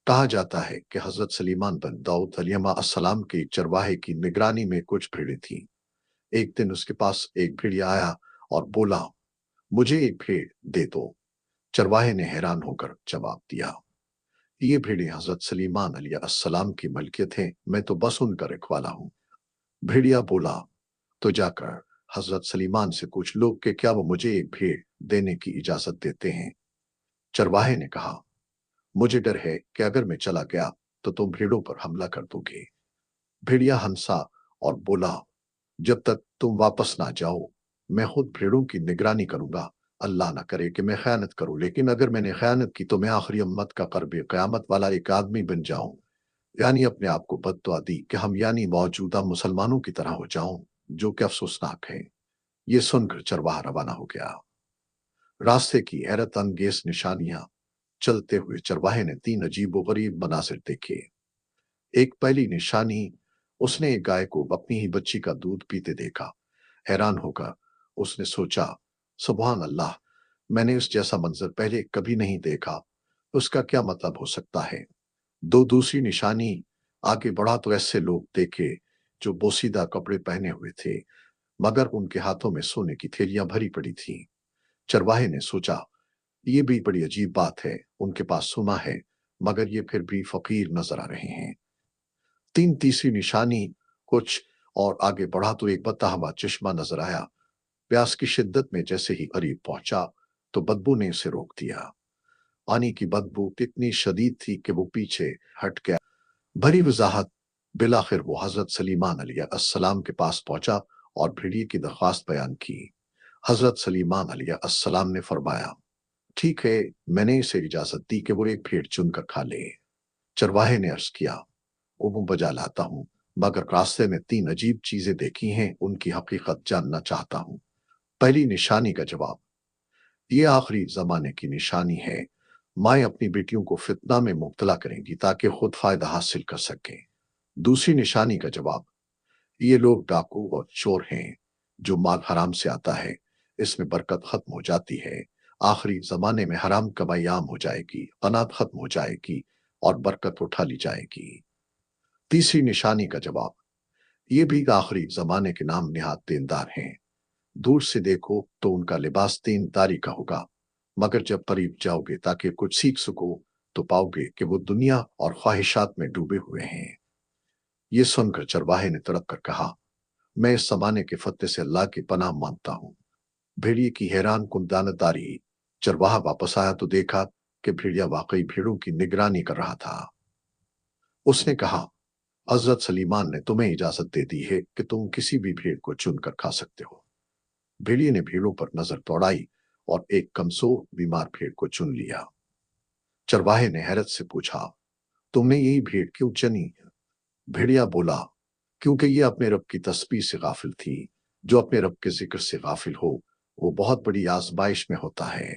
कहा जाता है कि हजरत सलीमान बिन दाऊद अलैहिस्सलाम के चरवाहे की निगरानी में कुछ भेड़ें थीं। एक दिन उसके पास एक भेड़िया आया और बोला, मुझे एक भेड़ दे दो। चरवाहे ने हैरान होकर जवाब दिया, ये भेड़ें हजरत सलीमान अलैहिस्सलाम की मलकियत हैं, मैं तो बस उनका रखवाला हूँ। भेड़िया बोला, तो जाकर हजरत सलीमान से पूछ लो कि क्या वो मुझे एक भेड़ देने की इजाजत देते हैं। चरवाहे ने कहा, मुझे डर है कि अगर मैं चला गया तो तुम भेड़ों पर हमला कर दोगे। भेड़िया हंसा और बोला, जब तक तुम वापस ना जाओ मैं खुद भेड़ों की निगरानी करूंगा। अल्लाह ना करे कि मैं खयानत करूं, लेकिन अगर मैंने खयानत की तो मैं आखिरी उम्मत का कर्ब क़यामत वाला एक आदमी बन जाऊं। यानी अपने आप को बद्दुआ दी कि हम यानी मौजूदा मुसलमानों की तरह हो जाऊं, जो कि अफसोसनाक है। ये सुनकर चरवाहा रवाना हो गया। रास्ते की हैरत अंगेज निशानियां। चलते हुए चरवाहे ने तीन अजीब गरीब मनासिर देखे। एक पहली निशानी, उसने एक गाय को अपनी ही बच्ची का दूध पीते देखा। हैरान होकर उसने सोचा, सुभान अल्लाह, मैंने इस जैसा मंजर पहले कभी नहीं देखा। उसका क्या मतलब हो सकता है। दो दूसरी निशानी, आगे बढ़ा तो ऐसे लोग देखे जो बोसीदा कपड़े पहने हुए थे, मगर उनके हाथों में सोने की थैलियां भरी पड़ी थीं। चरवाहे ने सोचा, ये भी बड़ी अजीब बात है, उनके पास सोना है मगर ये फिर भी फकीर नजर आ रहे हैं। तीसरी निशानी, कुछ और आगे बढ़ा तो एक बहता हुआ चश्मा नजर आया। प्यास की शिद्दत में जैसे ही करीब पहुंचा तो बदबू ने उसे रोक दिया। पानी की बदबू इतनी शदीद थी कि वो पीछे हट गया। भरी वजाहत। बिलाखिर वो हजरत सलीमान अलैहिस्सलाम के पास पहुंचा और भेड़िए की दरख्वास्त बयान की। हजरत सलीमान अलैहिस्सलाम ने फरमाया, ठीक है, मैंने इसे इजाजत दी कि वो एक भेड़ चुनकर खा ले। चरवाहे ने अर्ज किया, वो मुंह बजा लाता हूं, मगर रास्ते में तीन अजीब चीजें देखी हैं, उनकी हकीकत जानना चाहता हूं। पहली निशानी का जवाब, ये आखिरी जमाने की निशानी है। माएं अपनी बेटियों को फितना में मुब्तला करेंगी ताकि खुद फायदा हासिल कर सकें। दूसरी निशानी का जवाब, ये लोग डाकू और चोर हैं। जो माल हराम से आता है इसमें बरकत खत्म हो जाती है। आखिरी जमाने में हराम कमाई आम हो जाएगी, कनात खत्म हो जाएगी और बरकत उठा ली जाएगी। तीसरी निशानी का जवाब, ये भी आखिरी जमाने के नाम निहात दीनदार हैं। दूर से देखो तो उनका लिबास दीनदारी का होगा, मगर जब करीब जाओगे ताकि कुछ सीख सको तो पाओगे कि वो दुनिया और ख्वाहिशात में डूबे हुए हैं। ये सुनकर चरवाहे ने तड़प कर कहा, मैं इस जमाने के फतेह से अल्लाह की पनाह मांगता हूँ। भेड़िए की हैरान कुन दानदारी। चरवाहा वापस आया तो देखा कि भेड़िया वाकई भेड़ों की निगरानी कर रहा था। उसने कहा, हजरत सलीमान ने तुम्हें इजाजत दे दी है कि तुम किसी भी भेड़ को चुनकर खा सकते हो। भेड़िए ने भेड़ों पर नजर दौड़ाई और एक कमजोर बीमार भेड़ को चुन लिया। चरवाहे ने हैरत से पूछा, तुमने यही भेड़ क्यों चुनी। भेड़िया बोला, क्योंकि ये अपने रब की तस्बीह से गाफिल थी। जो अपने रब के जिक्र से गाफिल हो वो बहुत बड़ी आजमाइश में होता है।